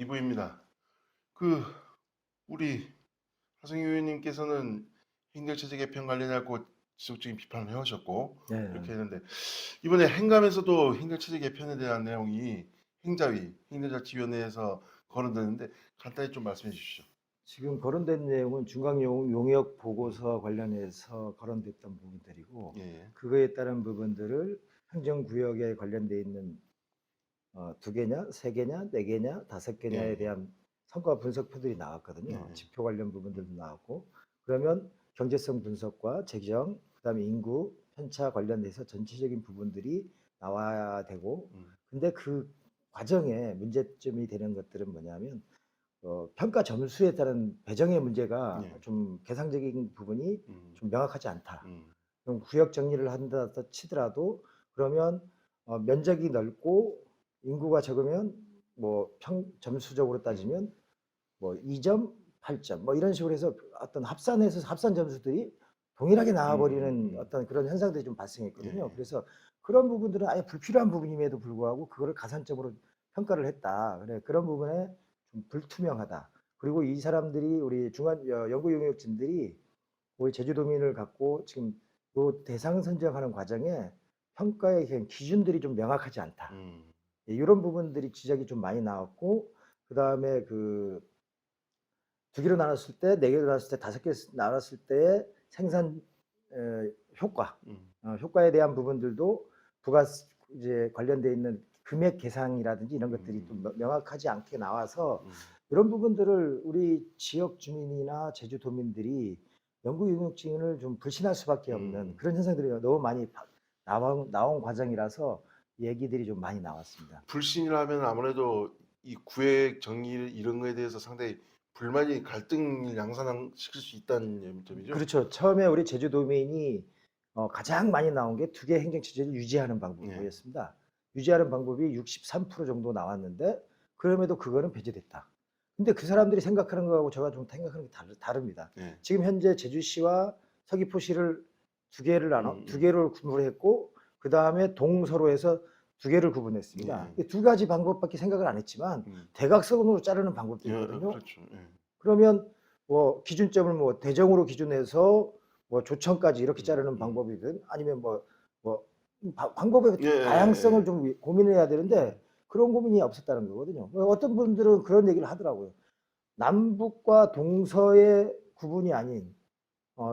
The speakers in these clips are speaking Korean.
이부입니다. 그 우리 하성희 의원님께서는 행정체제 개편 관련하고 지속적인 비판을 해오셨고 네. 이렇게 했는데 이번에 행감에서도 행정체제 개편에 대한 내용이 행자위, 행정자치위원회에서 거론됐는데 간단히 좀 말씀해 주시죠. 지금 거론된 내용은 중앙용역 보고서 관련해서 거론됐던 부분들이고, 예, 그거에 따른 부분들을 행정구역에 관련돼 있는 2개냐, 3개냐, 4개냐, 5개냐에 예, 대한 성과 분석표들이 나왔거든요. 예, 지표 관련 부분들도 나왔고, 그러면 경제성 분석과 재정, 그다음에 인구, 편차 관련돼서 전체적인 부분들이 나와야 되고, 음, 근데 그 과정에 문제점이 되는 것들은 뭐냐면 평가 점수에 따른 배정의 문제가 예, 좀 개상적인 부분이 음, 좀 명확하지 않다. 음, 그럼 구역 정리를 한다 치더라도 그러면 면적이 넓고 인구가 적으면 뭐 점수적으로 음, 따지면 뭐 2점, 8점 뭐 이런 식으로 해서 어떤 합산해서 합산 점수들이 동일하게 나와버리는 어떤 그런 현상들이 좀 예, 발생했거든요. 예, 그래서 그런 부분들은 아예 불필요한 부분임에도 불구하고 그거를 가산점으로 평가를 했다. 그래 그런 부분에 좀 불투명하다. 그리고 이 사람들이 우리 중간 연구 용역진들이 우리 제주도민을 갖고 지금 그 대상 선정하는 과정에 평가의 기준들이 좀 명확하지 않다. 음, 이런 부분들이 지적이 좀 많이 나왔고, 그 다음에 그 2개로 나눴을 때, 4개로 나눴을 때, 5개 나눴을 때의 생산 효과, 음, 효과에 대한 부분들도 부가 이제 관련돼 있는 금액 계상이라든지 이런 것들이 좀 명확하지 않게 나와서 음, 이런 부분들을 우리 지역 주민이나 제주도민들이 연구 용역증을 좀 불신할 수밖에 없는 음. 그런 현상들이 너무 많이 나온 과정이라서 얘기들이 좀 많이 나왔습니다. 불신이라면 아무래도 이 구획 정리 이런 거에 대해서 상당히 불만이 갈등을 양산시킬 수 있다는 점이죠. 그렇죠. 처음에 우리 제주도민이 가장 많이 나온 게 2개 행정체제를 유지하는 예. 방법이었습니다. 유지하는 방법이 63% 정도 나왔는데 그럼에도 그거는 배제됐다. 근데 그 사람들이 생각하는 거하고 제가 좀 생각하는 게 다릅니다. 예. 지금 현재 제주시와 서귀포시를 2개를 구분했고 그다음에 동서로에서 2개를 구분했습니다. 예. 이 2가지 방법밖에 생각을 안 했지만 음. 대각선으로 자르는 방법도 있거든요. 그렇죠. 예. 그러면 뭐 기준점을 뭐 대정으로 기준해서 뭐 조청까지 이렇게 음. 자르는 방법이든 아니면 뭐 방법의 다양성을 예예예. 좀 고민해야 음. 되는데 그런 고민이 없었다는 거거든요. 어떤 분들은 그런 얘기를 하더라고요. 남북과 동서의 구분이 아닌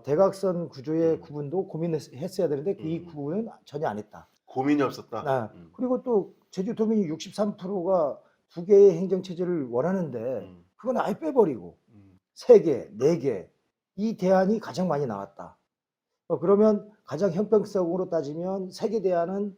대각선 구조의 음. 구분도 고민했어야 되는데 이 음. 구분은 전혀 안 했다. 고민이 없었다. 그리고 또 제주도민이 63%가 2개의 행정체제를 원하는데 음. 그건 아예 빼버리고 음. 3개, 4개 이 대안이 가장 많이 나왔다. 그러면 가장 형평성으로 따지면 세계 대안은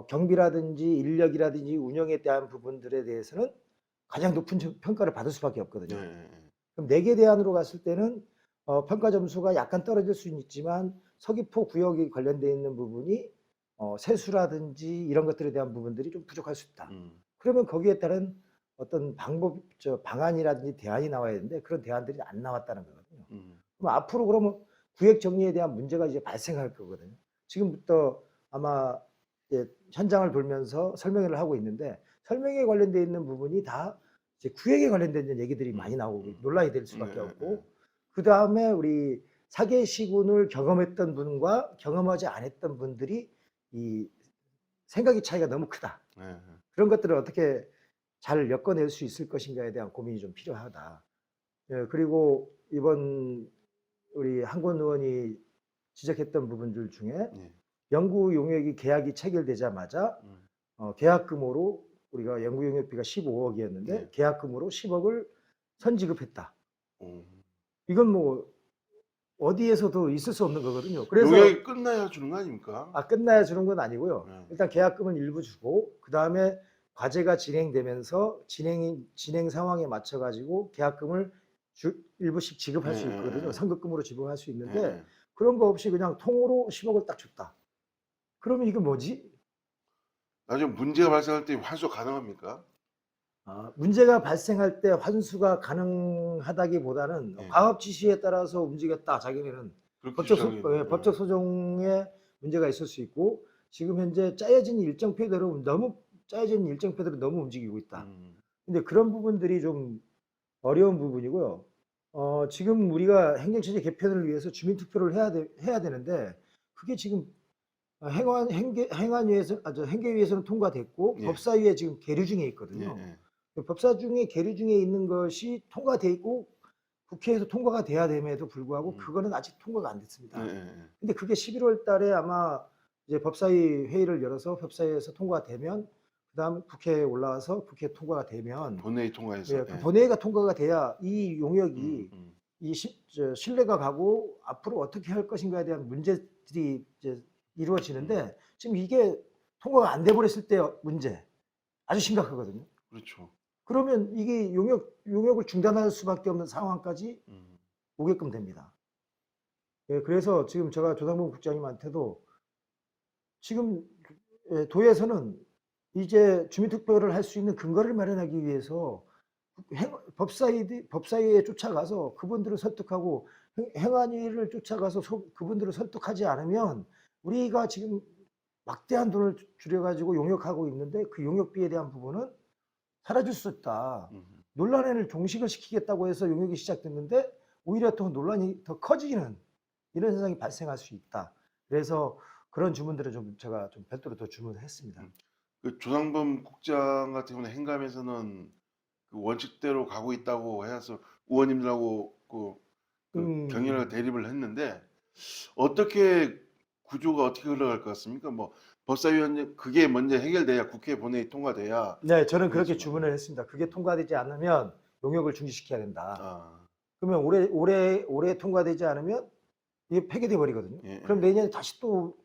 경비라든지 인력이라든지 운영에 대한 부분들에 대해서는 가장 높은 평가를 받을 수밖에 없거든요. 예예예. 그럼 4개 대안으로 갔을 때는 평가 점수가 약간 떨어질 수는 있지만 서귀포 구역이 관련되어 있는 부분이 세수라든지 이런 것들에 대한 부분들이 좀 부족할 수 있다. 음. 그러면 거기에 따른 어떤 방안이라든지 대안이 나와야 되는데 그런 대안들이 안 나왔다는 거거든요. 음. 그럼 앞으로 그러면 구획 정리에 대한 문제가 이제 발생할 거거든요. 지금부터 아마 이제 현장을 돌면서 설명회를 하고 있는데 설명회에 관련되어 있는 부분이 다 이제 구획에 관련된 얘기들이 많이 나오고 논란이 될 수밖에 예예예. 없고 그다음에 우리 사개 시군을 경험했던 분과 경험하지 않았던 분들이 이 생각의 차이가 너무 크다. 예. 그런 것들을 어떻게 잘 엮어낼 수 있을 것인가에 대한 고민이 좀 필요하다. 예, 그리고 이번 우리 한권 의원이 지적했던 부분들 중에 예. 연구 용역이 계약이 체결되자마자 음. 계약금으로 우리가 연구 용역비가 15억이었는데 예. 계약금으로 10억을 선지급했다. 음. 이건 뭐 어디에서도 있을 수 없는 거거든요. 그래서 용역이 끝나야 주는 거 아닙니까? 끝나야 주는 건 아니고요. 예. 일단 계약금은 일부 주고 그다음에 과제가 진행되면서 진행 상황에 맞춰 가지고 계약금을 일부씩 지급할 수 있거든요. 예예예. 선급금으로 지급할 수 있는데 예예. 그런 거 없이 그냥 통으로 10억을 딱 줬다. 그러면 이게 뭐지? 나중에 문제가 발생할 때 환수 가능합니까? 문제가 발생할 때 환수가 가능하다기보다는 예. 과업 지시에 따라서 움직였다. 자기네는 그렇게 주장했는데. 법적 소송에 문제가 있을 수 있고 지금 현재 짜여진 일정표대로 너무 움직이고 있다. 음. 근데 그런 부분들이 좀 어려운 부분이고요. 지금 우리가 행정체제 개편을 위해서 주민투표를 해야 되는데 그게 지금 행계위에서는 통과됐고 예. 법사위에 지금 계류 중에 예, 있거든요. 예. 법사 중에 계류 중에 있는 것이 통과돼 있고 국회에서 통과가 돼야 됨에도 불구하고 그거는 아직 통과가 안 예, 됐습니다. 예, 예. 근데 그게 11월 달에 아마 이제 법사위 회의를 열어서 법사위에서 통과가 되면 그다음 국회에 올라와서 국회 통과가 되면 본회의 통과해서. 예, 그 예. 본회의가 통과가 돼야 이 용역이 음. 신뢰가 가고 앞으로 어떻게 할 것인가에 대한 문제들이 이제 이루어지는데 지금 이게 통과가 안 돼 버렸을 때 문제 아주 심각하거든요. 그렇죠. 그러면 이게 용역을 중단할 수밖에 없는 상황까지 음. 오게끔 됩니다. 예, 그래서 지금 제가 조상범 국장님한테도 지금 도에서는 이제 주민투표를 할 수 있는 근거를 마련하기 위해서 법사위에 쫓아가서 그분들을 설득하고 행안위를 쫓아가서 그분들을 설득하지 않으면 우리가 지금 막대한 돈을 들여가지고 용역하고 있는데 그 용역비에 대한 부분은 사라질 수 있다. 음. 논란을 종식을 시키겠다고 해서 용역이 시작됐는데 오히려 더 논란이 더 커지는 이런 현상이 발생할 수 있다. 그래서 그런 주문들을 제가 좀 별도로 더 주문을 했습니다. 그 조상범 국장 같은 경우는 행감에서는 그 원칙대로 가고 있다고 해서 의원님들하고 그 경연을 대립을 했는데 어떻게 구조가 어떻게 흘러갈 것 같습니까? 뭐 법사위원님 그게 먼저 해결돼야 국회 본회의 통과돼야. 네, 저는 그렇게 그렇지만. 주문을 했습니다. 그게 통과되지 않으면 용역을 중지시켜야 된다. 아, 그러면 올해 통과되지 않으면 이게 폐기돼 버리거든요. 예, 그럼 예. 내년에 다시 또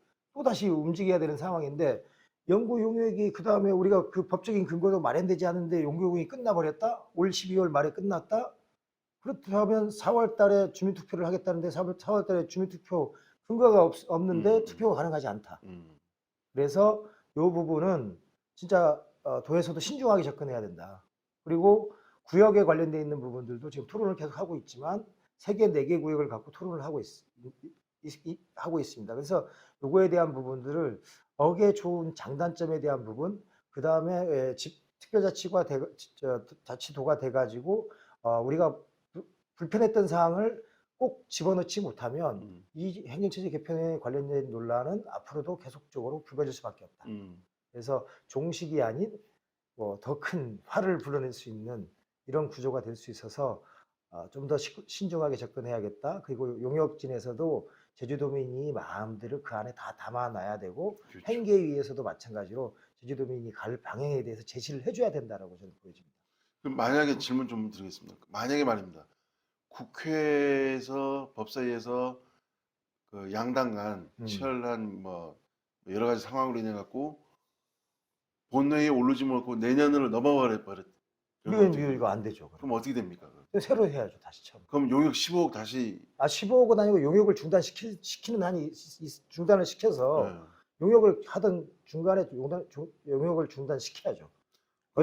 다시 움직여야 되는 상황인데 영구 용역이 그다음에 우리가 그 법적인 근거도 마련되지 않은데 영구 용역이 끝나버렸다. 올 12월 말에 끝났다. 그렇다면 4월 달에 주민투표를 하겠다는데 4월 달에 주민투표 근거가 없는데 투표가 가능하지 않다. 음. 그래서 이 부분은 진짜 도에서도 신중하게 접근해야 된다. 그리고 구역에 관련돼 있는 부분들도 지금 토론을 계속 하고 있지만 3개, 4개 구역을 갖고 토론을 하고 있습니다. 그래서 요거에 대한 부분들을 어게 좋은 장단점에 대한 부분, 그 다음에 특별자치가 자치도가 돼가지고 우리가 불편했던 사항을 꼭 집어넣지 못하면 이 행정체제 개편에 관련된 논란은 앞으로도 계속적으로 불거질 수밖에 없다. 그래서 종식이 아닌 뭐 더 큰 화를 불러낼 수 있는 이런 구조가 될 수 있어서 좀 더 신중하게 접근해야겠다. 그리고 용역진에서도 제주도민이 마음대로 그 안에 다 담아놔야 되고 그렇죠. 행계위에서도 마찬가지로 제주도민이 갈 방향에 대해서 제시를 해줘야 된다라고 저는 보여집니다. 그럼 만약에 질문 좀 드리겠습니다. 만약에 말입니다. 국회에서 법사위에서 그 양당 간 치열한 뭐 여러 가지 상황으로 인해 갖고 본회의에 오르지 못하고 내년으로 넘어가 버렸. 이거 안 되죠. 그럼 어떻게 됩니까? 새로 해야죠. 다시 처음. 그럼 용역 15억 다시. 15억은 아니고 용역을 중단시키는 한이 중단을 시켜서 용역을 하던 중간에 용역을 중단시켜야죠.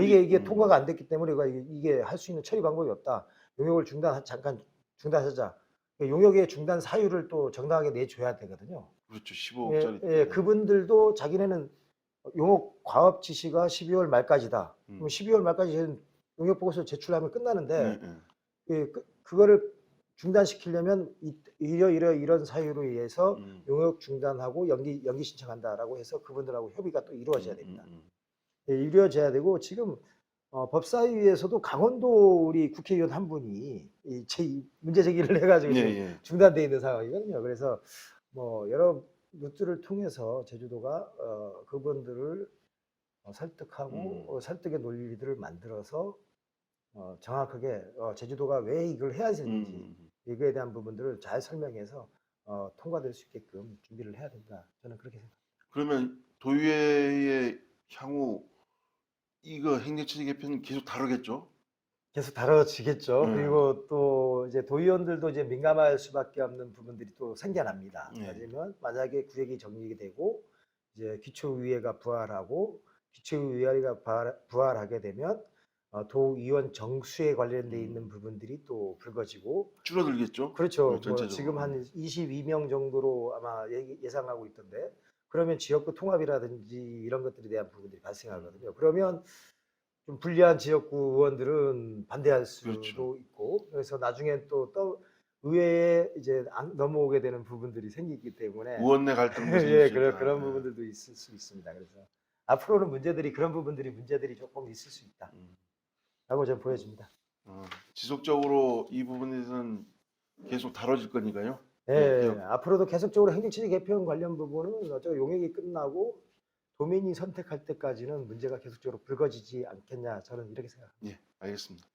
이게 통과가 안 됐기 때문에 이게 할 수 있는 처리 방법이 없다. 용역을 잠깐 중단하자. 용역의 중단 사유를 또 정당하게 내줘야 되거든요. 그렇죠. 15억짜리. 예, 그분들도 자기네는 용역 과업 지시가 12월 말까지다. 그럼 12월 말까지 용역 보고서 제출하면 끝나는데 그거를 중단시키려면 이런 사유로 인해서 용역 중단하고 연기 신청한다라고 해서 그분들하고 협의가 또 이루어져야 됩니다. 예, 이루어져야 되고 지금 법사위에서도 강원도 우리 국회의원 한 분이 문제 제기를 해가지고 중단돼 있는 상황이거든요. 그래서 뭐 여러 루트를 통해서 제주도가 그분들을 설득하고 설득의 논리들을 만들어서 정확하게 제주도가 왜 이걸 해야 되는지 이거에 대한 부분들을 잘 설명해서 통과될 수 있게끔 준비를 해야 된다. 저는 그렇게 생각합니다. 그러면 도의회의 향후 이거 행정체제 개편 계속 다루겠죠? 계속 다뤄지겠죠. 그리고 또 이제 도의원들도 이제 민감할 수밖에 없는 부분들이 또 생겨납니다. 왜냐면 만약에 구역이 정립이 되고 이제 기초의회가 부활하고 기초의회가 부활하게 되면 도의원 정수에 관련돼 있는 부분들이 또 불거지고 줄어들겠죠? 그렇죠. 뭐 전체적으로. 지금 한 22명 정도로 아마 예상하고 있던데 그러면 지역구 통합이라든지 이런 것들에 대한 부분들이 발생하거든요. 그러면 좀 불리한 지역구 의원들은 반대할 수도 그렇죠. 있고 그래서 나중엔 또 의회에 이제 안 넘어오게 되는 부분들이 생기기 때문에 의원 내 갈등도 생길 예, 수 있다. 그런 예. 부분들도 있을 수 있습니다. 그래서 앞으로는 그런 문제들이 조금 있을 수 있다라고 음. 저는 보여집니다. 지속적으로 이 부분에 대해서는 계속 다뤄질 거니까요. 예, 개혁. 앞으로도 계속적으로 행정체제 개편 관련 부분은 어차피 용역이 끝나고 도민이 선택할 때까지는 문제가 계속적으로 불거지지 않겠냐 저는 이렇게 생각합니다. 예, 알겠습니다.